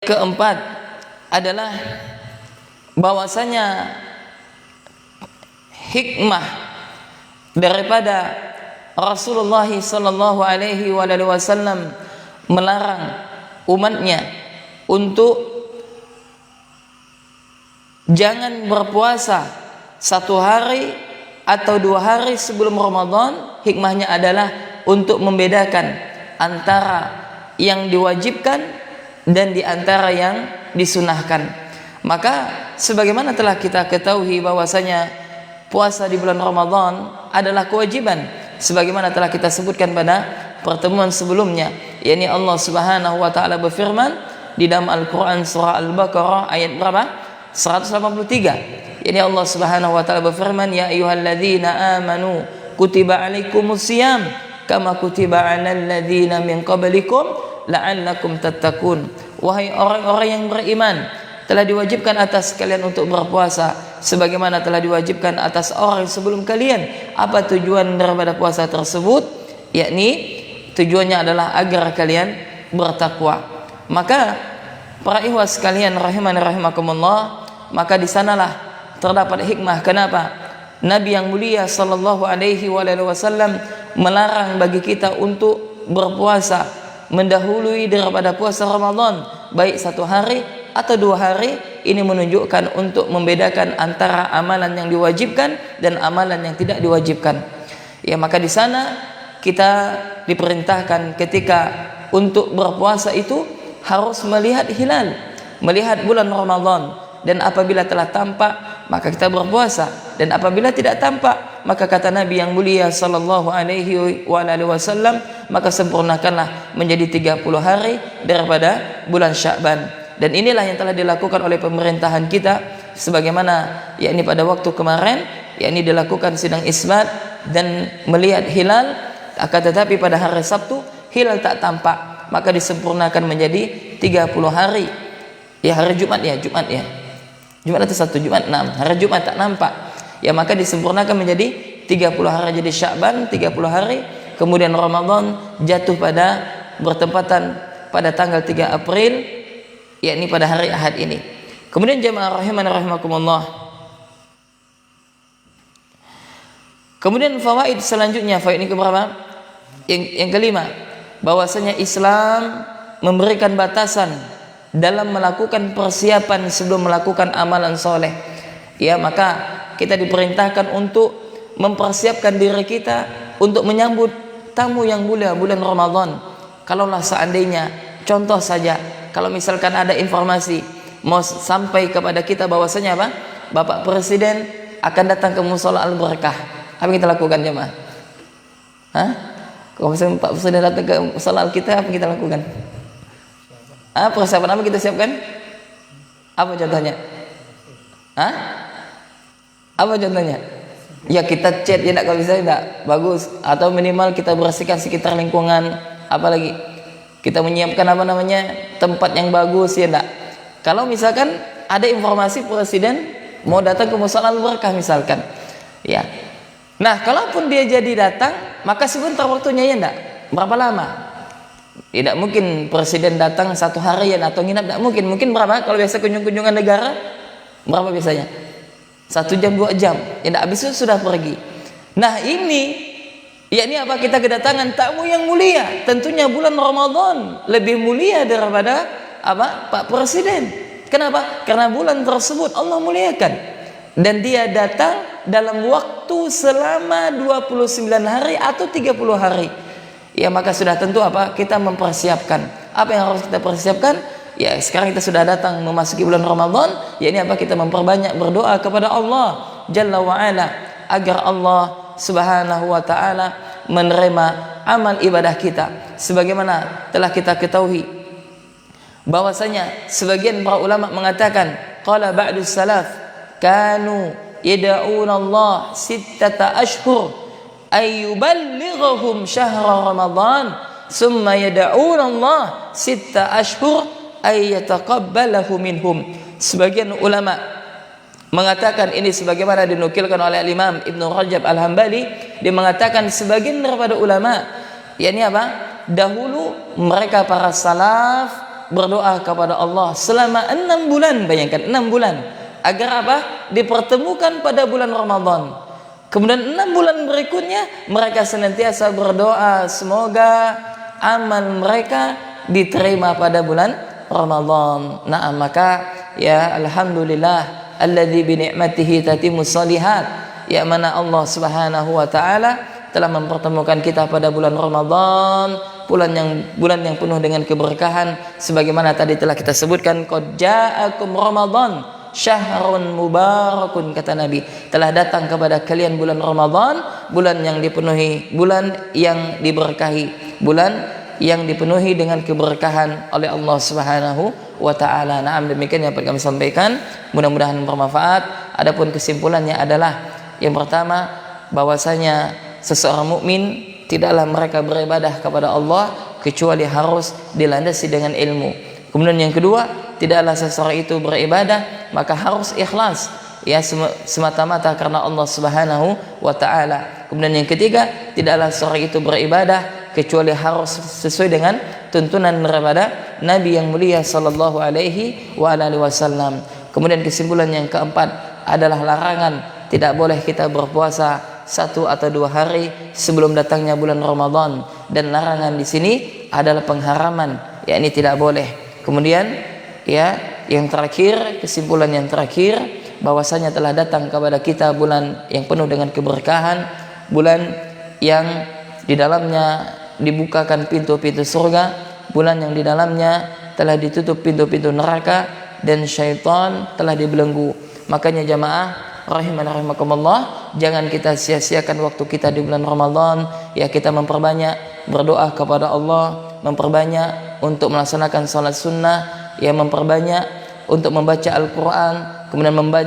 keempat adalah bahwasanya hikmah daripada Rasulullah sallallahu alaihi wasallam melarang umatnya untuk jangan berpuasa 1 hari atau 2 hari sebelum Ramadan. Hikmahnya adalah untuk membedakan antara yang diwajibkan dan di antara yang disunahkan. Maka sebagaimana telah kita ketahui bahwasanya puasa di bulan Ramadan adalah kewajiban, sebagaimana telah kita sebutkan pada pertemuan sebelumnya, yakni Allah Subhanahu wa taala berfirman di dalam Al-Qur'an surah Al-Baqarah ayat berapa? 183. Yakni Allah Subhanahu wa taala berfirman, ya ayyuhalladzina amanu kutiba alaikumusiyam kama kutiba alal ladzina min qablikum la'allakum tattaqun. Wahai orang-orang yang beriman, telah diwajibkan atas kalian untuk berpuasa sebagaimana telah diwajibkan atas orang sebelum kalian. Apa tujuan daripada puasa tersebut? Yakni tujuannya adalah agar kalian bertakwa. Maka para ikhwas sekalian rahimani rahimakumullah, maka di sanalah terdapat hikmah kenapa Nabi yang mulia sallallahu alaihi wasallam melarang bagi kita untuk berpuasa mendahului daripada puasa Ramadan, baik 1 hari atau 2 hari. Ini menunjukkan untuk membedakan antara amalan yang diwajibkan dan amalan yang tidak diwajibkan. Ya, maka di sana kita diperintahkan ketika untuk berpuasa itu harus melihat hilal, melihat bulan Ramadan, dan apabila telah tampak maka kita berpuasa, dan apabila tidak tampak maka kata Nabi yang mulia sallallahu alaihi wasallam, maka sempurnakanlah menjadi 30 hari daripada bulan Sya'ban. Dan inilah yang telah dilakukan oleh pemerintahan kita, sebagaimana yakni pada waktu kemarin yakni dilakukan sidang isbat dan melihat hilal, akan tetapi pada hari Sabtu hilal tak tampak, maka disempurnakan menjadi 30 hari. Ya, hari Jumat Jumat itu satu, Jumat 6, hari Jumat tak nampak, ya maka disempurnakan menjadi 30 hari. Jadi Sya'ban 30 hari, kemudian Ramadan jatuh pada bertepatan pada tanggal 3 April, yakni pada hari Ahad ini. Kemudian jemaah rahimani rahimakumullah, kemudian fawaid selanjutnya, fawaid ini keberapa? Yang kelima, bahwasanya Islam memberikan batasan dalam melakukan persiapan sebelum melakukan amalan soleh. Ya, maka kita diperintahkan untuk mempersiapkan diri kita untuk menyambut tamu yang mulia bulan Ramadan. Kalaulah seandainya, contoh saja, kalau misalkan ada informasi mau sampai kepada kita bahwasanya apa? Bapak Presiden akan datang ke Mushola Al-Barakah, apa yang kita lakukan jemaah? Kalau misalnya Pak Presiden datang ke Mushola Al-Kita, apa yang kita lakukan? Persiapan apa kita siapkan? Apa contohnya? Apa contohnya? Ya kita cat, ya kalau bisa tidak bagus, atau minimal kita bersihkan sekitar lingkungan, apalagi kita menyiapkan tempat yang bagus, ya enggak? Kalau misalkan ada informasi Presiden mau datang ke Mushola Al-Barakah misalkan, ya. Nah, kalaupun dia jadi datang, maka sebentar waktunya, ya enggak? Berapa lama? Tidak mungkin Presiden datang 1 harian atau nginap, tidak mungkin. Mungkin berapa? Kalau biasa kunjungan negara, berapa biasanya? 1 jam 2 jam, ya enggak, habis itu sudah pergi. Nah ini, yakni apa? Kita kedatangan tamu yang mulia. Tentunya bulan Ramadan lebih mulia daripada apa? Pak Presiden. Kenapa? Karena bulan tersebut Allah muliakan, dan dia datang dalam waktu selama 29 hari atau 30 hari. Ya, maka sudah tentu apa? Kita mempersiapkan. Apa yang harus kita persiapkan? Ya, sekarang kita sudah datang memasuki bulan Ramadan, ya ini apa? Kita memperbanyak berdoa kepada Allah Jalla wa Ala agar Allah Subhanahu wa taala menerima amal ibadah kita. Sebagaimana telah kita ketahui bahwasanya sebagian para ulama mengatakan, qala ba'du salaf kanu yad'una Allah 6 ashhur ayyuballighahum syahra Ramadan summa yad'una Allah 6 ashhur ayyataqabbalahu minhum. Sebagian ulama mengatakan ini sebagaimana dinukilkan oleh Imam Ibnu Rajab Al-Hambali, dia mengatakan sebagian daripada ulama, yakni apa? Dahulu mereka para salaf berdoa kepada Allah selama 6 bulan. Bayangkan 6 bulan. Agar apa? Dipertemukan pada bulan Ramadan. Kemudian 6 bulan berikutnya mereka senantiasa berdoa semoga amal mereka diterima pada bulan Ramadan. Nah, maka ya alhamdulillah alladzi bi ni'matihi tatimmus shalihat. Ya mana Allah Subhanahu wa taala telah mempertemukan kita pada bulan Ramadan, bulan yang penuh dengan keberkahan, sebagaimana tadi telah kita sebutkan, qad ja'akum Ramadan syahrun mubarakun, kata Nabi, telah datang kepada kalian bulan Ramadan, bulan yang dipenuhi, bulan yang diberkahi, bulan yang dipenuhi dengan keberkahan oleh Allah Subhanahu wa taala. Nah, demikian yang kami sampaikan, mudah-mudahan bermanfaat. Adapun kesimpulannya adalah yang pertama, bahwasanya seseorang mukmin tidaklah mereka beribadah kepada Allah kecuali harus dilandasi dengan ilmu. Kemudian yang kedua, tidaklah seseorang itu beribadah maka harus ikhlas, ya semata-mata karena Allah Subhanahu wa taala. Kemudian yang ketiga, tidaklah seseorang itu beribadah kecuali harus sesuai dengan tuntunan daripada Nabi yang mulia sallallahu alaihi wasallam. Kemudian kesimpulan yang keempat adalah larangan, tidak boleh kita berpuasa 1 atau 2 hari sebelum datangnya bulan Ramadan, dan larangan di sini adalah pengharaman, yakni tidak boleh. Kemudian ya yang terakhir, kesimpulan yang terakhir, bahwasanya telah datang kepada kita bulan yang penuh dengan keberkahan, bulan yang di dalamnya dibukakan pintu-pintu surga, bulan yang di dalamnya telah ditutup pintu-pintu neraka dan syaitan telah dibelenggu. Makanya jamaah rahimana rahimakumullah, jangan kita sia-siakan waktu kita di bulan Ramadan. Ya, kita memperbanyak berdoa kepada Allah, memperbanyak untuk melaksanakan salat sunnah, ya memperbanyak untuk membaca Al-Quran, kemudian membaca